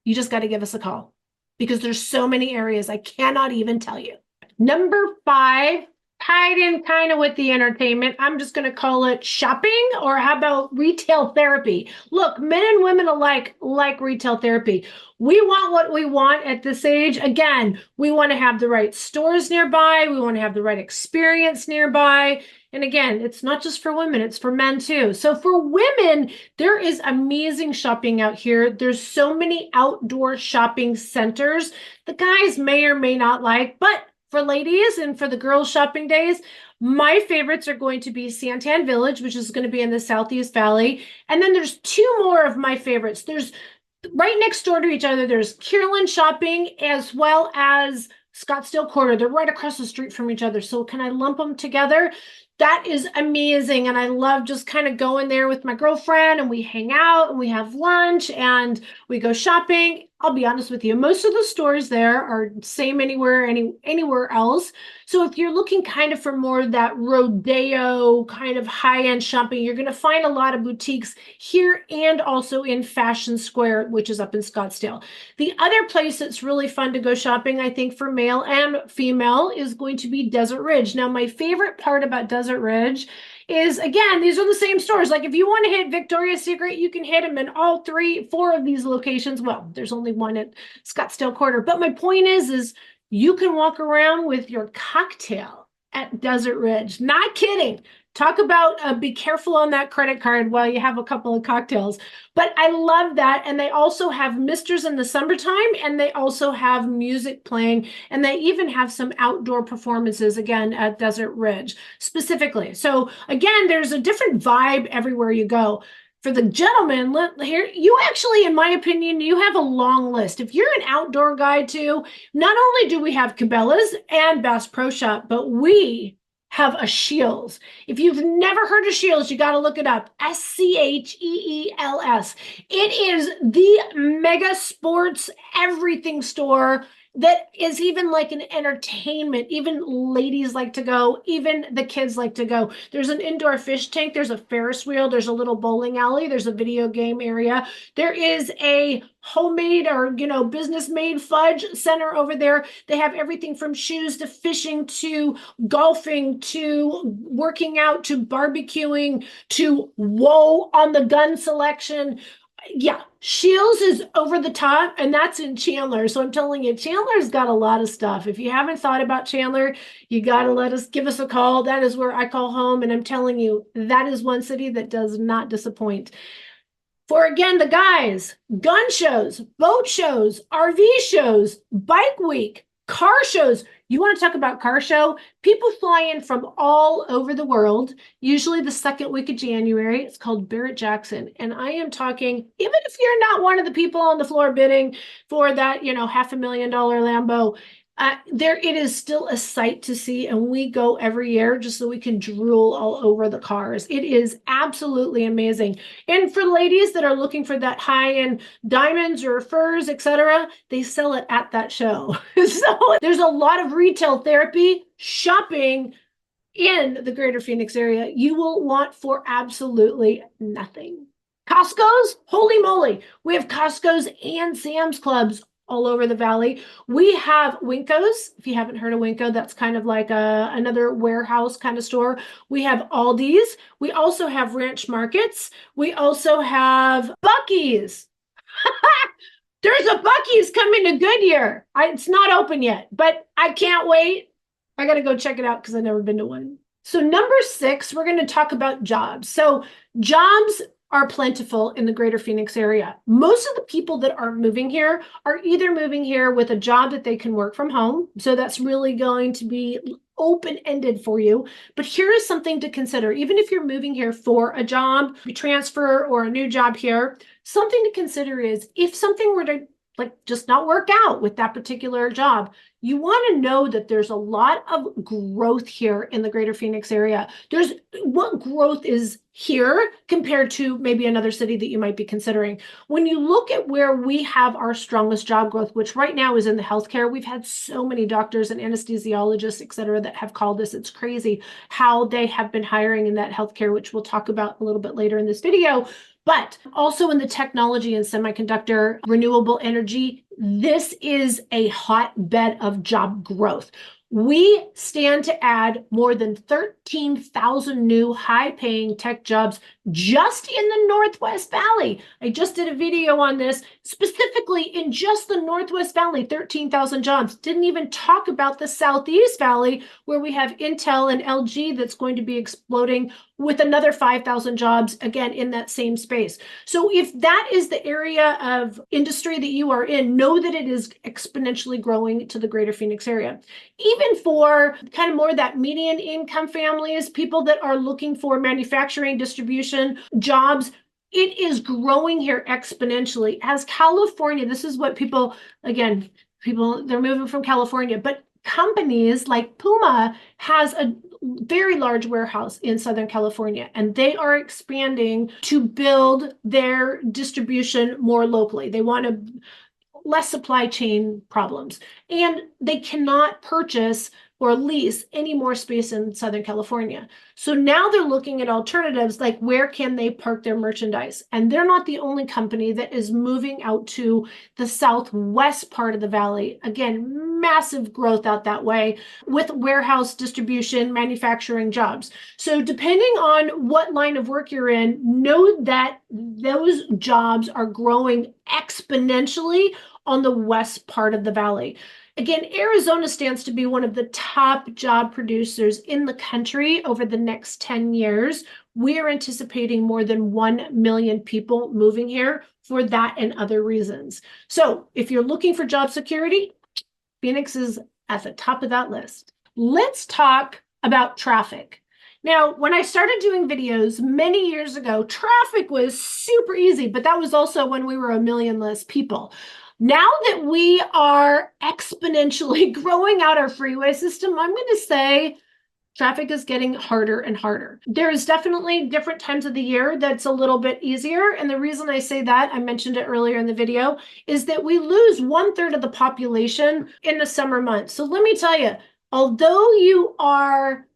You just got to give us a call because there's so many areas I cannot even tell you. Number 5, tied in kind of with the entertainment. I'm just going to call it shopping, or how about retail therapy? Look, men and women alike like retail therapy. We want what we want at this age. Again, we want to have the right stores nearby. We want to have the right experience nearby. And again, it's not just for women, it's for men too. So for women, there is amazing shopping out here. There's so many outdoor shopping centers. The guys may or may not like, but for ladies and for the girls shopping days, my favorites are going to be Santan Village, which is going to be in the Southeast Valley. And then there's two more of my favorites. There's right next door to each other, there's Kierland Shopping as well as Scottsdale Quarter. They're right across the street from each other. So can I lump them together? That is amazing. And I love just kind of going there with my girlfriend and we hang out and we have lunch and we go shopping. I'll be honest with you, most of the stores there are same anywhere else. So if you're looking kind of for more of that rodeo kind of high-end shopping, you're going to find a lot of boutiques here and also in Fashion Square, which is up in Scottsdale. The other place that's really fun to go shopping, I think, for male and female is going to be Desert Ridge. Now, my favorite part about Desert Ridge is, again, these are the same stores. Like if you want to hit Victoria's Secret, you can hit them in all four of these locations. Well, there's only one at Scottsdale Quarter. But my point is you can walk around with your cocktail at Desert Ridge. Not kidding. Talk about be careful on that credit card while you have a couple of cocktails. But I love that. And they also have misters in the summertime, and they also have music playing, and they even have some outdoor performances again at Desert Ridge specifically. So again, there's a different vibe everywhere you go. For the gentlemen, here, you actually, in my opinion, you have a long list. If you're an outdoor guy too, not only do we have Cabela's and Bass Pro Shop, but we have a Sheryl. If you've never heard of Sheryl, you got to look it up. Scheels. It is the mega sports everything store that is even like an entertainment. Even ladies like to go, even the kids like to go. There's an indoor fish tank, there's a Ferris wheel, there's a little bowling alley, there's a video game area. There is a homemade or business made fudge center over there. They have everything from shoes to fishing to golfing to working out to barbecuing to whoa on the gun selection. Yeah, Sheryl is over the top, and that's in Chandler. So I'm telling you, Chandler's got a lot of stuff. If you haven't thought about Chandler, you got to give us a call. That is where I call home. And I'm telling you, that is one city that does not disappoint. For again, the guys, gun shows, boat shows, RV shows, bike week, car shows. You want to talk about car show? People fly in from all over the world, usually the second week of January. It's called Barrett-Jackson. And I am talking, even if you're not one of the people on the floor bidding for that, $500,000 Lambo, it is still a sight to see, and we go every year just so we can drool all over the cars. It is absolutely amazing. And for ladies that are looking for that high-end diamonds or furs, etc., they sell it at that show. So there's a lot of retail therapy shopping in the greater Phoenix area you will want for absolutely nothing. Costco's, holy moly, we have Costco's and Sam's Clubs all over the valley. We have Winco's. If you haven't heard of Winco, that's kind of like another warehouse kind of store. We have Aldi's. We also have Ranch Markets. We also have Buc-ee's. There's a Buc-ee's coming to Goodyear. It's not open yet, but I can't wait. I got to go check it out because I've never been to one. So number 6, we're going to talk about jobs. So jobs are plentiful in the greater Phoenix area. Most of the people that are moving here are either moving here with a job that they can work from home. So that's really going to be open-ended for you. But here is something to consider. Even if you're moving here for a job, a transfer, or a new job here, something to consider is if something were to just not work out with that particular job, you want to know that there's a lot of growth here in the greater Phoenix area. There's what growth is here compared to maybe another city that you might be considering. When you look at where we have our strongest job growth, which right now is in the healthcare, we've had so many doctors and anesthesiologists, et cetera, that have called us. It's crazy how they have been hiring in that healthcare, which we'll talk about a little bit later in this video. But also in the technology and semiconductor, renewable energy, this is a hotbed of job growth. We stand to add more than 13,000 new high-paying tech jobs just in the Northwest Valley. I just did a video on this, specifically in just the Northwest Valley, 13,000 jobs. Didn't even talk about the Southeast Valley, where we have Intel and LG that's going to be exploding with another 5,000 jobs, again, in that same space. So if that is the area of industry that you are in, know that it is exponentially growing to the greater Phoenix area. Even for kind of more that median income families, people that are looking for manufacturing, distribution, jobs, it is growing here exponentially. As California, this is what people, again, they're moving from California, but companies like Puma has a very large warehouse in Southern California, and they are expanding to build their distribution more locally. They want to less supply chain problems, and they cannot purchase or lease any more space in Southern California. So now they're looking at alternatives, like where can they park their merchandise? And they're not the only company that is moving out to the southwest part of the valley. Again, massive growth out that way with warehouse distribution, manufacturing jobs. So depending on what line of work you're in, know that those jobs are growing exponentially on the west part of the valley. Again, Arizona stands to be one of the top job producers in the country over the next 10 years. We are anticipating more than 1 million people moving here for that and other reasons. So if you're looking for job security, Phoenix is at the top of that list. Let's talk about traffic. Now, when I started doing videos many years ago, traffic was super easy, but that was also when we were a million less people. Now that we are exponentially growing out our freeway system, I'm going to say traffic is getting harder and harder. There is definitely different times of the year that's a little bit easier. And the reason I say that, I mentioned it earlier in the video, is that we lose 1/3 of the population in the summer months. So let me tell you, although you are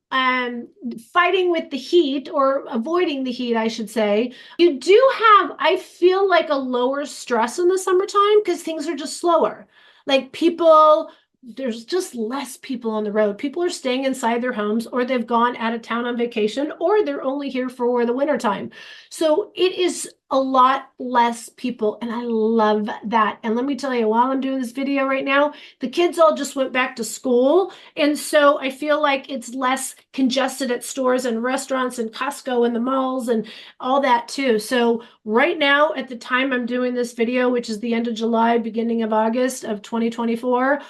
fighting with the heat, or avoiding the heat, I should say, you do have, I feel like, a lower stress in the summertime because things are just slower. Like people, there's just less people on the road. People are staying inside their homes, or they've gone out of town on vacation, or they're only here for the wintertime. So it is a lot less people, and I love that. And let me tell you, while I'm doing this video right now, the kids all just went back to school, and so I feel like it's less congested at stores and restaurants and Costco and the malls and all that too. So right now, at the time I'm doing this video, which is the end of July, beginning of August of 2024,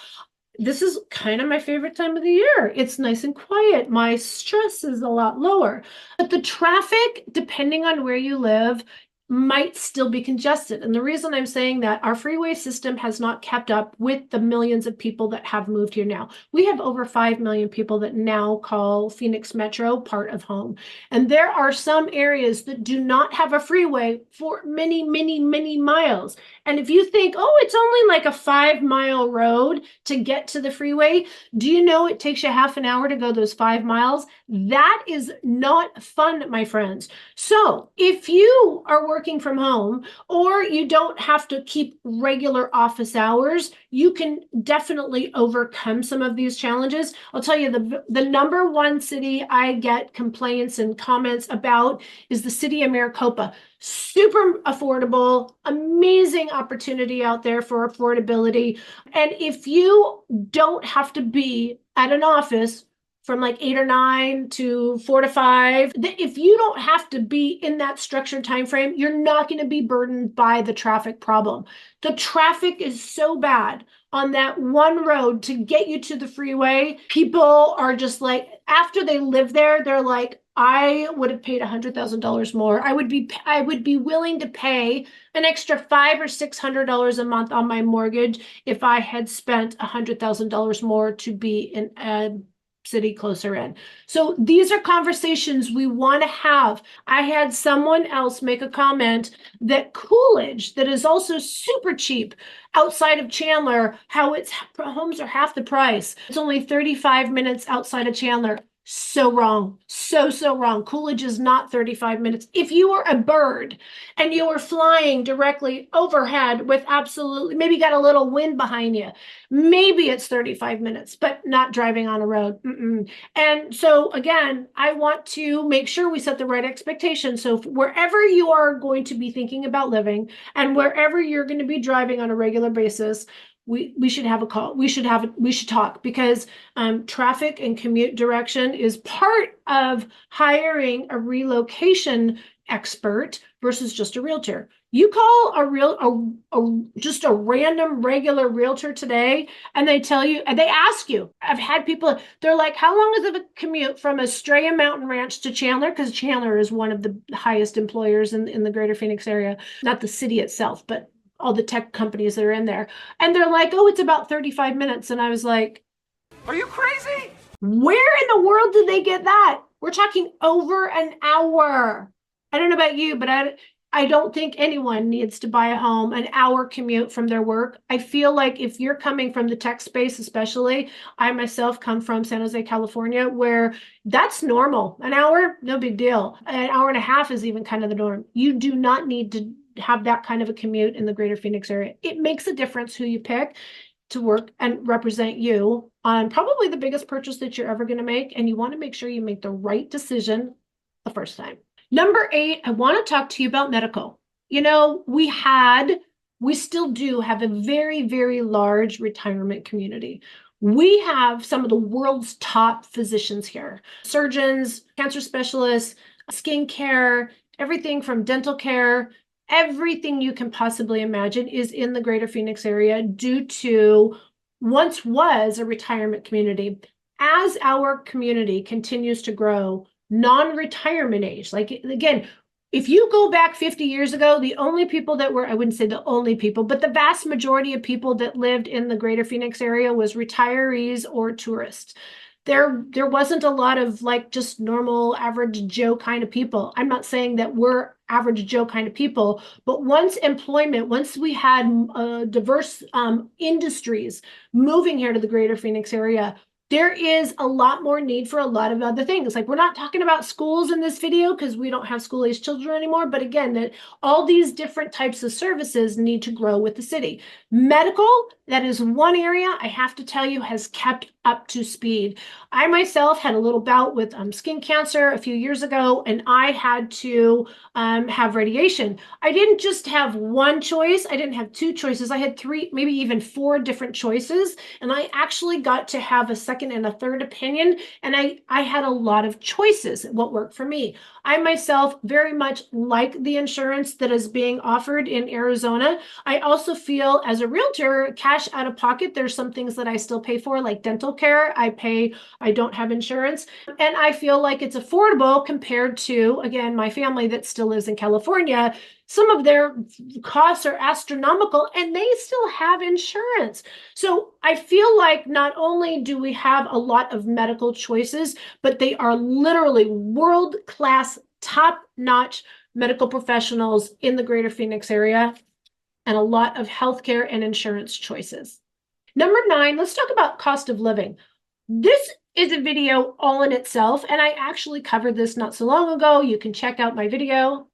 this is kind of my favorite time of the year. It's nice and quiet. My stress is a lot lower. But the traffic, depending on where you live, might still be congested. And the reason I'm saying that, our freeway system has not kept up with the millions of people that have moved here now. We have over 5 million people that now call Phoenix Metro part of home. And there are some areas that do not have a freeway for many, many, many miles. And if you think, oh, it's only like a 5-mile road to get to the freeway, do you know it takes you half an hour to go those 5 miles? That is not fun, my friends. So if you are working from home, or you don't have to keep regular office hours, you can definitely overcome some of these challenges. I'll tell you, the number one city I get complaints and comments about is the city of Maricopa. Super affordable, amazing opportunity out there for affordability. And if you don't have to be at an office from like 8 or 9 to 4 to 5, if you don't have to be in that structured time frame, you're not going to be burdened by the traffic problem. The traffic is so bad on that one road to get you to the freeway. People are just like, after they live there, they're like, I would have paid $100,000 more. I would be willing to pay an extra $500 or $600 a month on my mortgage if I had spent $100,000 more to be in a city closer in. So these are conversations we want to have. I had someone else make a comment that Coolidge, that is also super cheap outside of Chandler, how its homes are half the price. It's only 35 minutes outside of Chandler. So wrong. So wrong. Coolidge is not 35 minutes. If you are a bird and you are flying directly overhead with absolutely, maybe got a little wind behind you, maybe it's 35 minutes, but not driving on a road. And so again, I want to make sure we set the right expectation. So wherever you are going to be thinking about living and wherever you're going to be driving on a regular basis, we should have a call. We should talk, because traffic and commute direction is part of hiring a relocation expert versus just a realtor. You call just a random regular realtor today, and they tell you, and they ask you. I've had people, they're like, how long is it a commute from Estrella Mountain Ranch to Chandler? Because Chandler is one of the highest employers in the greater Phoenix area, not the city itself, but all the tech companies that are in there. And they're like, oh, it's about 35 minutes. And I was like, are you crazy? Where in the world did they get that? We're talking over an hour. I don't know about you, but I don't think anyone needs to buy a home an hour commute from their work. I feel like if you're coming from the tech space, especially, I myself come from San Jose, California, where that's normal. An hour, no big deal. An hour and a half is even kind of the norm. You do not need to have that kind of a commute in the greater Phoenix area. It makes a difference who you pick to work and represent you on probably the biggest purchase that you're ever going to make. And you want to make sure you make the right decision the first time. Number 8, I want to talk to you about medical. You know, we still do have a very, very large retirement community. We have some of the world's top physicians here, surgeons, cancer specialists, skincare, everything from dental care. Everything you can possibly imagine is in the greater Phoenix area due to once was a retirement community. As our community continues to grow, non-retirement age, like again, if you go back 50 years ago, the only people that were, I wouldn't say the only people, but the vast majority of people that lived in the greater Phoenix area was retirees or tourists. There wasn't a lot of like just normal average Joe kind of people. I'm not saying that we're average Joe kind of people, but once we had diverse industries moving here to the greater Phoenix area, there is a lot more need for a lot of other things. Like, we're not talking about schools in this video because we don't have school-age children anymore. But again, that all these different types of services need to grow with the city. Medical, that is one area I have to tell you has kept up to speed. I myself had a little bout with skin cancer a few years ago, and I had to have radiation. I didn't just have one choice. I didn't have two choices. I had 3, maybe even 4 different choices. And I actually got to have a second and a third opinion. And I had a lot of choices what worked for me. I myself very much like the insurance that is being offered in Arizona. I also feel as a realtor, cash out of pocket, there's some things that I still pay for, like dental care. I don't have insurance. And I feel like it's affordable compared to, again, my family that still lives in California. Some of their costs are astronomical and they still have insurance. So I feel like not only do we have a lot of medical choices, but they are literally world-class, top-notch medical professionals in the greater Phoenix area, and a lot of healthcare and insurance choices. Number 9, let's talk about cost of living. This is a video all in itself, and I actually covered this not so long ago. You can check out my video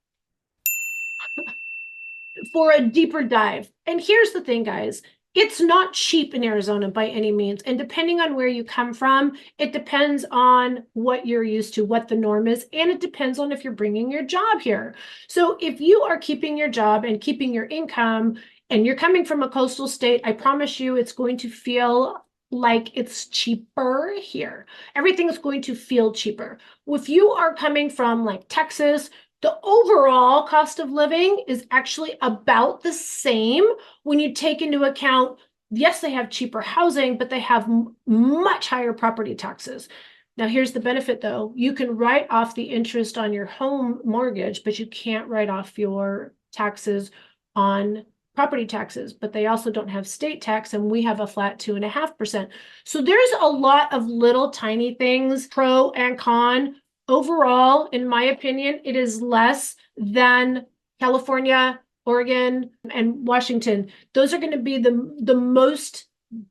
for a deeper dive. And here's the thing, guys. It's not cheap in Arizona by any means. And depending on where you come from, it depends on what you're used to, what the norm is, and it depends on if you're bringing your job here. So if you are keeping your job and keeping your income, and you're coming from a coastal state, I promise you it's going to feel like it's cheaper here. Everything is going to feel cheaper. If you are coming from like Texas, the overall cost of living is actually about the same when you take into account, yes, they have cheaper housing, but they have much higher property taxes. Now, here's the benefit, though. You can write off the interest on your home mortgage, but you can't write off your taxes on property taxes, but they also don't have state tax, and we have a flat 2.5%. So there's a lot of little tiny things, pro and con. Overall, in my opinion, it is less than California, Oregon, and Washington. Those are going to be the most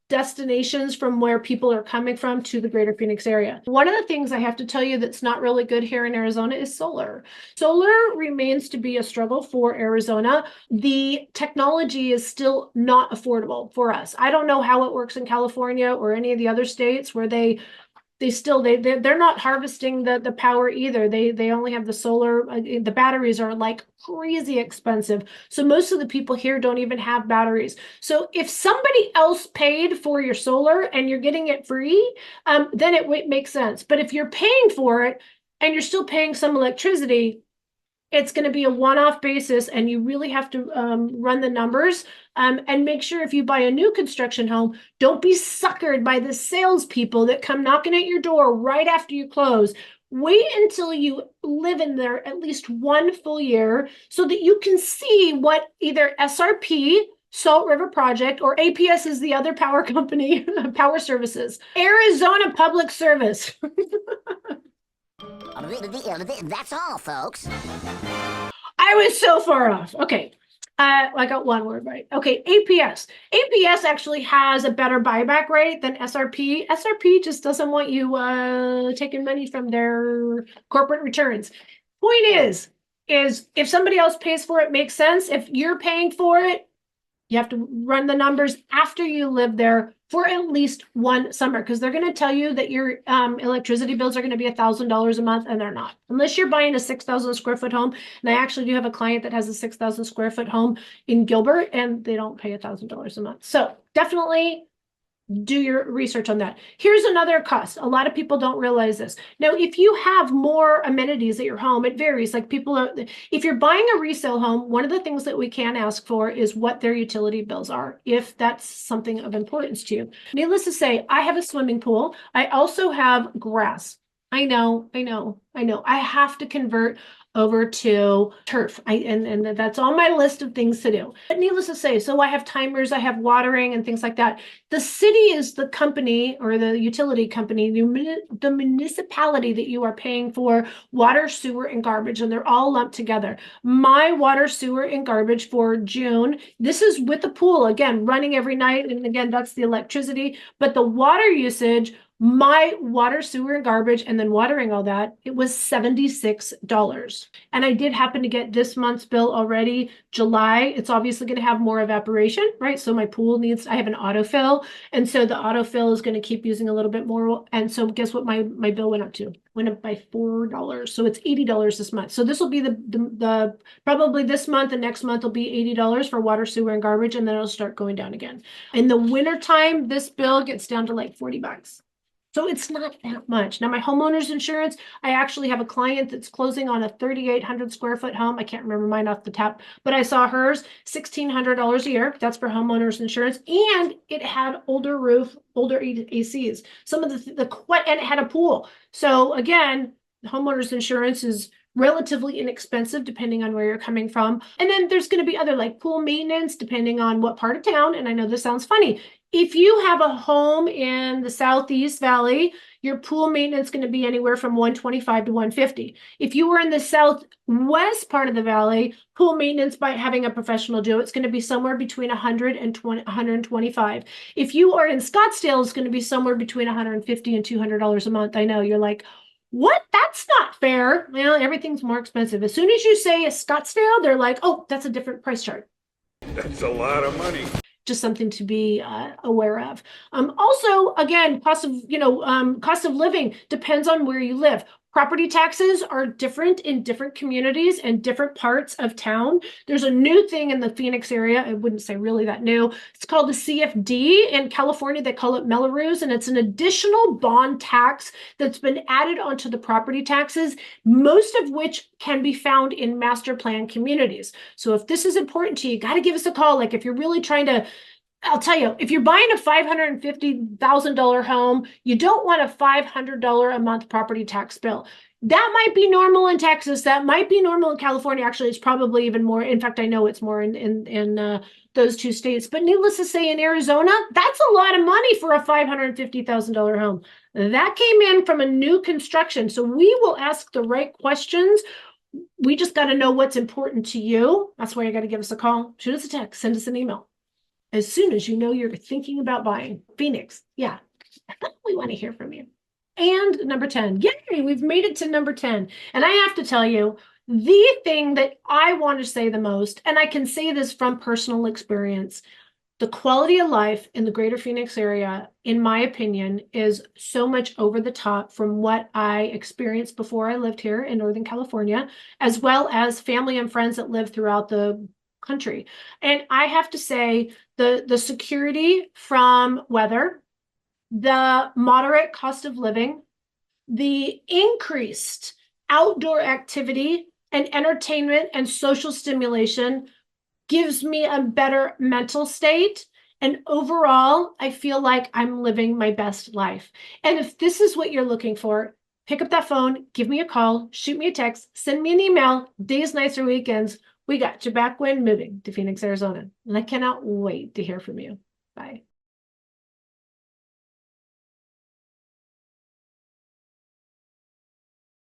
destinations from where people are coming from to the greater Phoenix area. One of the things I have to tell you that's not really good here in Arizona is solar. Solar remains to be a struggle for Arizona. The technology is still not affordable for us. I don't know how it works in California or any of the other states where they're not harvesting the power either. They only have the solar. The batteries are like crazy expensive. So most of the people here don't even have batteries. So if somebody else paid for your solar and you're getting it free, then it makes sense. But if you're paying for it and you're still paying some electricity, it's going to be a one-off basis, and you really have to run the numbers and make sure if you buy a new construction home, don't be suckered by the salespeople that come knocking at your door right after you close. Wait until you live in there at least one full year so that you can see what either SRP, Salt River Project, or APS is the other power company, Power Services, Arizona Public Service. That's all, folks. I was so far off. Okay. I got one word right. Okay, APS. APS actually has a better buyback rate than SRP. SRP just doesn't want you taking money from their corporate returns. Point is if somebody else pays for it, makes sense. If you're paying for it, you have to run the numbers after you live there for at least one summer, because they're going to tell you that your electricity bills are going to be $1,000 a month, and they're not. Unless you're buying a 6,000 square foot home. And I actually do have a client that has a 6,000 square foot home in Gilbert, and they don't pay $1,000 a month. So definitely do your research on that. Here's another cost. A lot of people don't realize this. Now, if you have more amenities at your home, it varies. Like if you're buying a resale home, one of the things that we can ask for is what their utility bills are, if that's something of importance to you. Needless to say, I have a swimming pool. I also have grass. I know. I have to convert over to turf. And that's on my list of things to do. But needless to say, so I have timers, I have watering and things like that. The city is the company or the utility company, the municipality that you are paying for water, sewer, and garbage, and they're all lumped together. My water, sewer, and garbage for June, this is with the pool, again, running every night. And again, that's the electricity, but the water usage, my water, sewer, and garbage, and then watering all that, it was $76. And I did happen to get this month's bill already, July. It's obviously going to have more evaporation, right? So my pool I have an autofill. And so the autofill is going to keep using a little bit more. And so guess what my bill went up to? Went up by $4. So it's $80 this month. So this will be the probably this month and next month will be $80 for water, sewer, and garbage. And then it'll start going down again. In the wintertime, this bill gets down to like $40. So it's not that much. Now, my homeowner's insurance, I actually have a client that's closing on a 3,800 square foot home. I can't remember mine off the top, but I saw hers, $1,600 a year. That's for homeowner's insurance. And it had older roof, older ACs. Some of and it had a pool. So again, homeowner's insurance is relatively inexpensive depending on where you're coming from. And then there's going to be other like pool maintenance depending on what part of town. And I know this sounds funny. If you have a home in the Southeast Valley, your pool maintenance is going to be anywhere from $125 to $150. If you were in the Southwest part of the valley, pool maintenance by having a professional do it's going to be somewhere between $100 and $125. If you are in Scottsdale, it's going to be somewhere between $150 and $200 a month. I know you're like, what? That's not fair. Well, everything's more expensive. As soon as you say a Scottsdale, they're like, oh, that's a different price chart. That's a lot of money. Just something to be aware of. Also, again, cost of living depends on where you live. Property taxes are different in different communities and different parts of town. There's a new thing in the Phoenix area. I wouldn't say really that new. It's called the CFD. In California, they call it Melrose, and it's an additional bond tax that's been added onto the property taxes, most of which can be found in master plan communities. So if this is important to you, got to give us a call. Like if you're really trying to, I'll tell you, if you're buying a $550,000 home, you don't want a $500 a month property tax bill. That might be normal in Texas. That might be normal in California. Actually, it's probably even more. In fact, I know it's more in those two states. But needless to say, in Arizona, that's a lot of money for a $550,000 home. That came in from a new construction. So we will ask the right questions. We just got to know what's important to you. That's why you got to give us a call, shoot us a text, send us an email. as soon as you know you're thinking about buying. Phoenix, yeah, we want to hear from you. And number 10, yay, we've made it to number 10. And I have to tell you, the thing that I want to say the most, and I can say this from personal experience, the quality of life in the greater Phoenix area, in my opinion, is so much over the top from what I experienced before I lived here in Northern California, as well as family and friends that live throughout the country. And I have to say, the security from weather, the moderate cost of living, the increased outdoor activity and entertainment and social stimulation gives me a better mental state. And overall, I feel like I'm living my best life. And if this is what you're looking for, pick up that phone, give me a call, shoot me a text, send me an email, days, nights, or weekends. We got you back when moving to Phoenix, Arizona. And I cannot wait to hear from you. Bye.